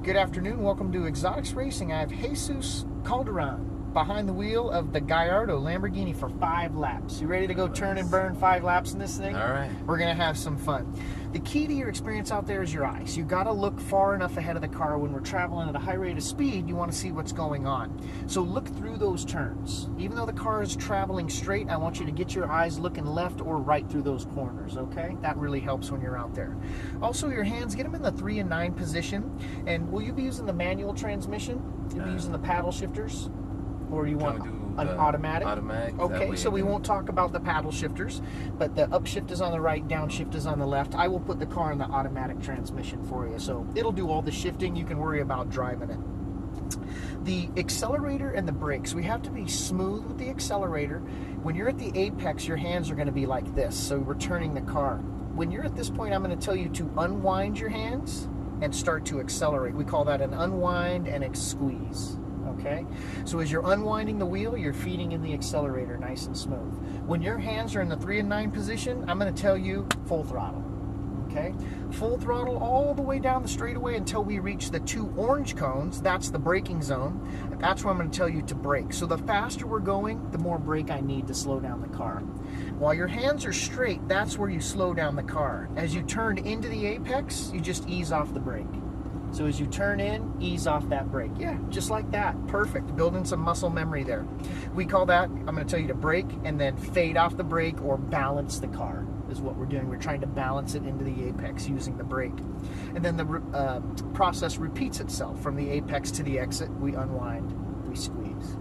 Good afternoon. Welcome to Exotics Racing. I have Jesus Calderon behind the wheel of the Gallardo Lamborghini for 5 laps. You ready to go turn and burn 5 laps in this thing? All right. We're going to have some fun. The key to your experience out there is your eyes. You got to look far enough ahead of the car. When we're traveling at a high rate of speed, you want to see what's going on. So look through those turns. Even though the car is traveling straight, I want you to get your eyes looking left or right through those corners, okay? That really helps when you're out there. Also, your hands, get them in the 3 and 9 position. And will you be using the manual transmission? You'll be using the paddle shifters? Or you want an automatic? Automatic. Okay, so we won't talk about the paddle shifters, but the upshift is on the right, downshift is on the left. I will put the car in the automatic transmission for you, so it'll do all the shifting. You can worry about driving it. The accelerator and the brakes, we have to be smooth with the accelerator. When you're at the apex, your hands are going to be like this, so we're turning the car. When you're at this point, I'm going to tell you to unwind your hands and start to accelerate. We call that an unwind and a squeeze. Okay, so as you're unwinding the wheel, you're feeding in the accelerator nice and smooth. When your hands are in the 3 and 9 position, I'm going to tell you full throttle. Okay, full throttle all the way down the straightaway until we reach the 2 orange cones. That's the braking zone. That's where I'm going to tell you to brake. So the faster we're going, the more brake I need to slow down the car. While your hands are straight, that's where you slow down the car. As you turn into the apex, you just ease off the brake. So as you turn in, ease off that brake. Yeah, just like that. Perfect. Building some muscle memory there. We call that, I'm going to tell you to brake and then fade off the brake or balance the car is what we're doing. We're trying to balance it into the apex using the brake. And then the process repeats itself. From the apex to the exit, we unwind, we squeeze.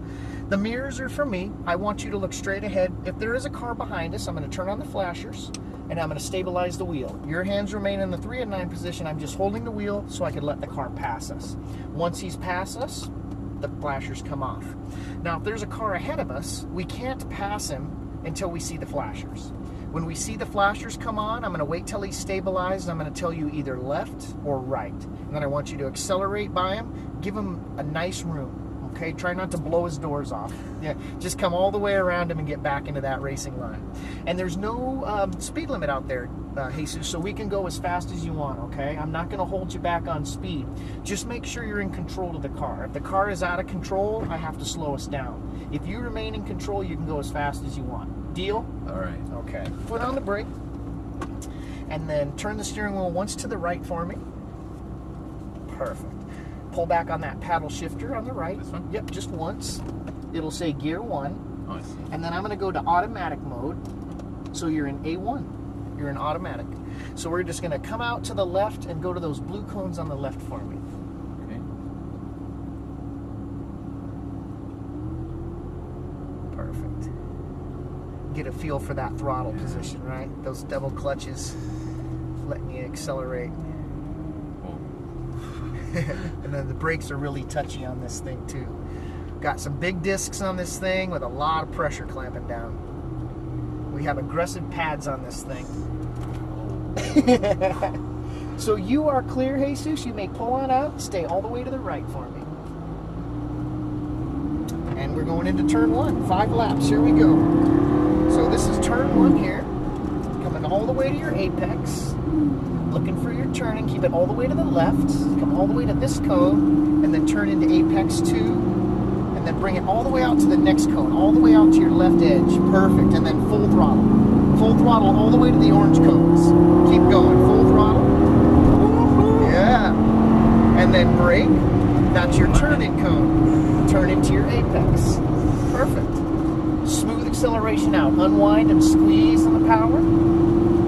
The mirrors are for me. I want you to look straight ahead. If there is a car behind us, I'm going to turn on the flashers and I'm going to stabilize the wheel. Your hands remain in the 3 and 9 position. I'm just holding the wheel so I can let the car pass us. Once he's past us, the flashers come off. Now, if there's a car ahead of us, we can't pass him until we see the flashers. When we see the flashers come on, I'm going to wait till he's stabilized. I'm going to tell you either left or right. And then I want you to accelerate by him, give him a nice room. Okay, try not to blow his doors off. Yeah, just come all the way around him and get back into that racing line. And there's no speed limit out there, Jesus, so we can go as fast as you want, okay? I'm not going to hold you back on speed. Just make sure you're in control of the car. If the car is out of control, I have to slow us down. If you remain in control, you can go as fast as you want. Deal? All right. Okay. Put on the brake. And then turn the steering wheel once to the right for me. Perfect. Pull back on that paddle shifter on the right. This one? Yep, just once. It'll say gear 1. Oh, I see. And then I'm going to go to automatic mode. So you're in A1. You're in automatic. So we're just going to come out to the left and go to those blue cones on the left for me. Okay. Perfect. Get a feel for that throttle position, right? Those double clutches letting you accelerate. And then the brakes are really touchy on this thing too. Got some big discs on this thing with a lot of pressure clamping down. We have aggressive pads on this thing. So you are clear, Jesus. You may pull on out, stay all the way to the right for me. And we're going into turn 1, 5 laps. Here we go. So this is turn 1 here. Coming all the way to your apex. Looking for your turning, keep it all the way to the left, come all the way to this cone, and then turn into apex 2, and then bring it all the way out to the next cone, all the way out to your left edge. Perfect, and then full throttle. Full throttle all the way to the orange cones. Keep going, full throttle. Yeah. And then brake, that's your turn-in cone. Turn into your apex. Perfect. Smooth acceleration out, unwind and squeeze on the power.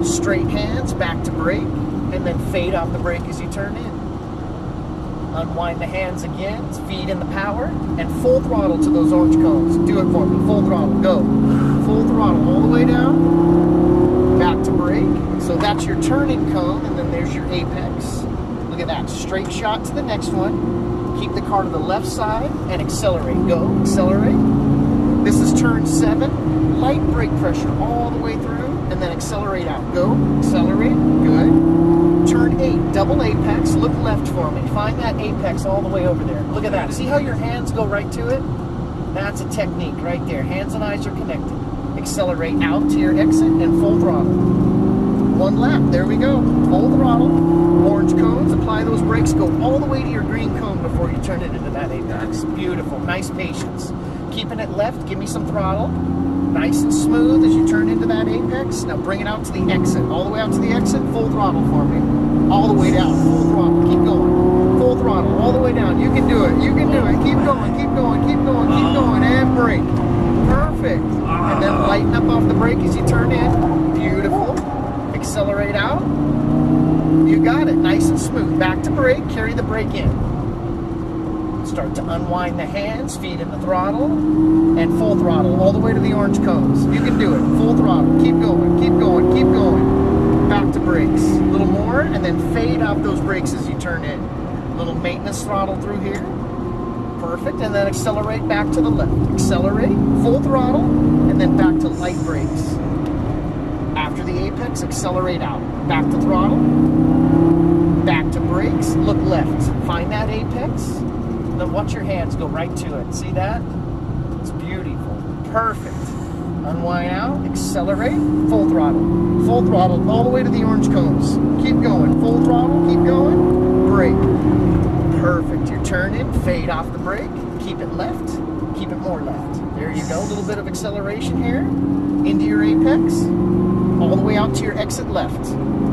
Straight hands, back to brake. And then fade off the brake as you turn in. Unwind the hands again, feed in the power, and full throttle to those orange cones. Do it for me, full throttle, go. Full throttle all the way down, back to brake. So that's your turning cone, and then there's your apex. Look at that, straight shot to the next one. Keep the car to the left side and accelerate, go, accelerate. This is turn 7, light brake pressure all the way through, and then accelerate out, go, accelerate, good. Turn 8, double apex, look left for me. Find that apex all the way over there. Look at that. See how your hands go right to it? That's a technique right there. Hands and eyes are connected. Accelerate out to your exit and full throttle. one lap. There we go. Full throttle. Orange cones. Apply those brakes. Go all the way to your green cone before you turn it into that apex. Beautiful. Nice patience. Keeping it left. Give me some throttle. Nice and smooth as you turn into that apex. Now bring it out to the exit. All the way out to the exit. Full throttle for me. All the way down. Full throttle. Keep going. Full throttle. All the way down. You can do it. You can do it. Keep going. Keep going. Keep going. Keep going. And brake. Perfect. And then lighten up off the brake as you turn in. Beautiful. Accelerate out. You got it. Nice and smooth. Back to brake. Carry the brake in. Start to unwind the hands. Feet in the throttle. And full throttle. All the way to the orange cones. You can do it. Full throttle. Keep going. Keep going. Keep going. Back to brakes. A little more. And then fade off those brakes as you turn in. A little maintenance throttle through here. Perfect, and then accelerate back to the left. Accelerate, full throttle, and then back to light brakes. After the apex, accelerate out. Back to throttle, back to brakes, look left. Find that apex, then watch your hands go right to it. See that? It's beautiful. Perfect. Unwind out, accelerate, full throttle all the way to the orange cones. Keep going, full throttle, keep going, brake. Perfect. Your turn in, fade off the brake, keep it left, keep it more left. There you go, a little bit of acceleration here, into your apex, all the way out to your exit left.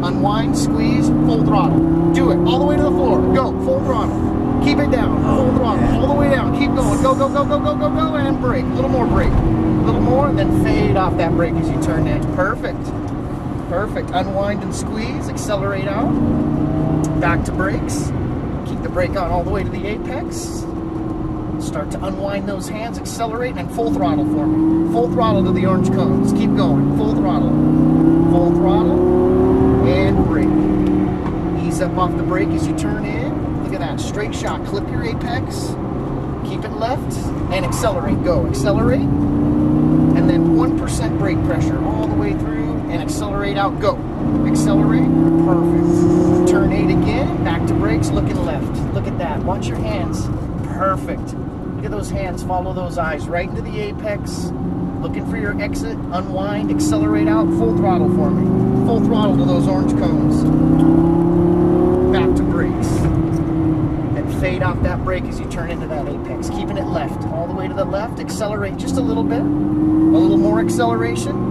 Unwind, squeeze, full throttle. Do it, all the way to the floor. Go, full throttle. Keep it down, full throttle, all the way down. Keep going, go, go, go, go, go, go, go, and brake. A little more brake. A little more, and then fade off that brake as you turn in. Perfect. Perfect. Unwind and squeeze, accelerate out. Back to brakes. Keep the brake on all the way to the apex. Start to unwind those hands, accelerate, and full throttle for me. Full throttle to the orange cones. Keep going. Full throttle. Full throttle. And brake. Ease up off the brake as you turn in. Look at that. Straight shot. Clip your apex. Keep it left. And accelerate. Go. Accelerate. And then 1% brake pressure all the way through. And accelerate out. Go. Accelerate. Perfect. Turn 8 again. Back to brakes. Looking left. Look at that. Watch your hands. Perfect. Look at those hands. Follow those eyes right into the apex. Looking for your exit. Unwind. Accelerate out. Full throttle for me. Full throttle to those orange cones. Back to brakes. And fade off that brake as you turn into that apex. Keeping it left. All the way to the left. Accelerate just a little bit. A little more acceleration.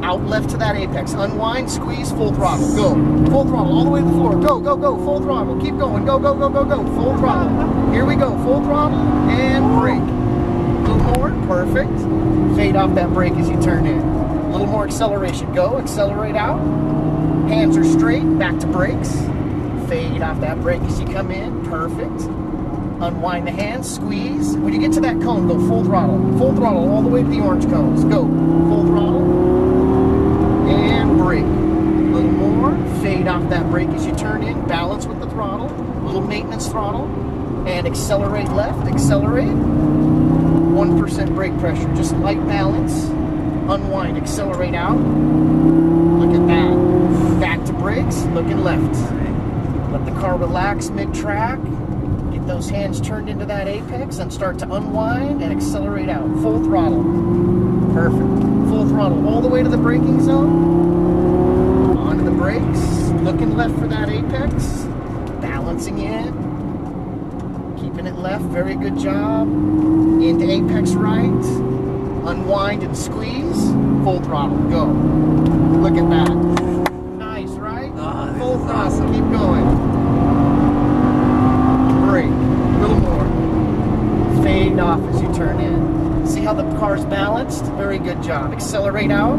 Out left to that apex. Unwind, squeeze, full throttle. Go. Full throttle all the way to the floor. Go, go, go. Full throttle. Keep going. Go, go, go, go, go. Full throttle. Here we go. Full throttle and brake. A little more. Perfect. Fade off that brake as you turn in. A little more acceleration. Go. Accelerate out. Hands are straight. Back to brakes. Fade off that brake as you come in. Perfect. Unwind the hands. Squeeze. When you get to that cone, go full throttle. Full throttle all the way to the orange cones. Go. Full throttle. And brake. A little more. Fade off that brake as you turn in. Balance with the throttle. A little maintenance throttle. And accelerate left. Accelerate. 1% brake pressure. Just light balance. Unwind. Accelerate out. Look at that. Back to brakes. Looking left. Let the car relax mid-track. Get those hands turned into that apex and start to unwind and accelerate out. Full throttle. Perfect. Full throttle all the way to the braking zone. Onto the brakes. Looking left for that apex. Balancing in. Keeping it left. Very good job. Into apex right. Unwind and squeeze. Full throttle. Go. Look at that. Nice, right? Full throttle. Awesome. Keep going. Brake. A little more. Fade off as you turn in. See how the car's balanced? Very good job. Accelerate out.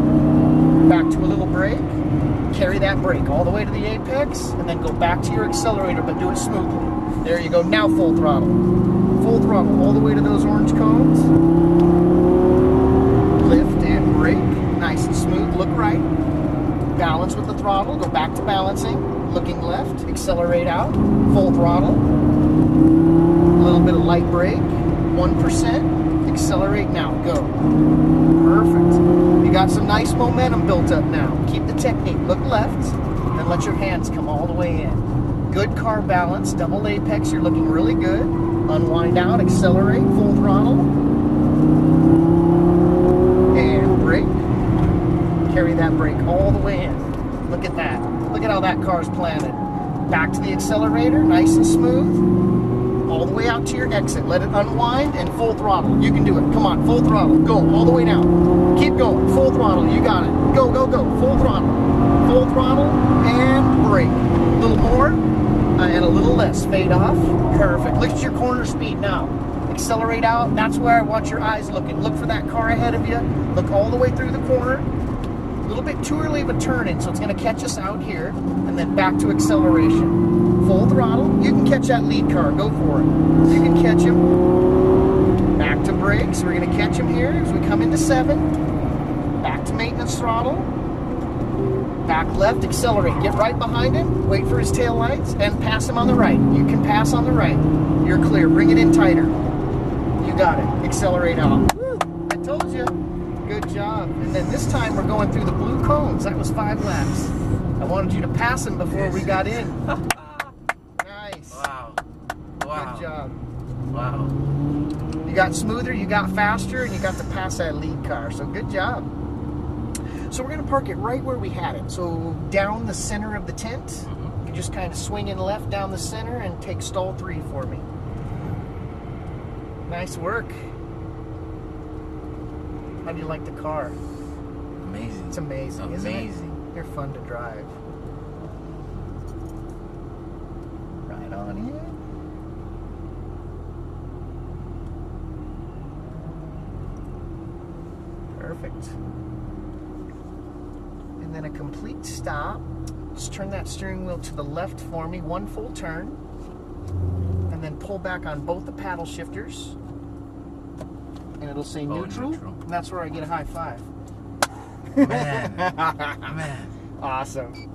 Back to a little brake. Carry that brake all the way to the apex, and then go back to your accelerator, but do it smoothly. There you go. Now full throttle. Full throttle all the way to those orange cones. Lift and brake. Nice and smooth. Look right. Balance with the throttle. Go back to balancing. Looking left. Accelerate out. Full throttle. A little bit of light brake. 1%. Accelerate now. Go. Perfect. You got some nice momentum built up now. Keep the technique. Look left and let your hands come all the way in. Good car balance. Double apex. You're looking really good. Unwind out. Accelerate. Full throttle. And brake. Carry that brake all the way in. Look at that. Look at how that car's planted. Back to the accelerator, nice and smooth. All the way out to your exit. Let it unwind and full throttle. You can do it. Come on, full throttle. Go all the way down. Keep going. Full throttle. You got it. Go, go, go. Full throttle. Full throttle and brake. A little more and a little less. Fade off. Perfect. Look at your corner speed now. Accelerate out. That's where I want your eyes looking. Look for that car ahead of you. Look all the way through the corner. A little bit too early of a turn in, so it's going to catch us out here. And then back to acceleration. Full throttle. You can catch that lead car. Go for it. You can catch him. Back to brakes. We're going to catch him here as we come into 7. Back to maintenance throttle. Back left, accelerate. Get right behind him. Wait for his tail lights and pass him on the right. You can pass on the right. You're clear. Bring it in tighter. You got it. Accelerate out. Woo, I told you. Good job. And then this time we're going through the blue cones. That was 5 laps. I wanted you to pass him before we got in. Nice. Wow. Wow. Good job. Wow. You got smoother, you got faster, and you got to pass that lead car. So good job. So we're going to park it right where we had it. So down the center of the tent. You can just kind of swing in left down the center and take stall 3 for me. Nice work. How do you like the car? Amazing. It's amazing, isn't it? Amazing. They're fun to drive. Right on in. Perfect. And then a complete stop. Just turn that steering wheel to the left for me, 1 full turn. And then pull back on both the paddle shifters. And it'll say neutral. And that's where I get a high 5. Man. Man. Awesome.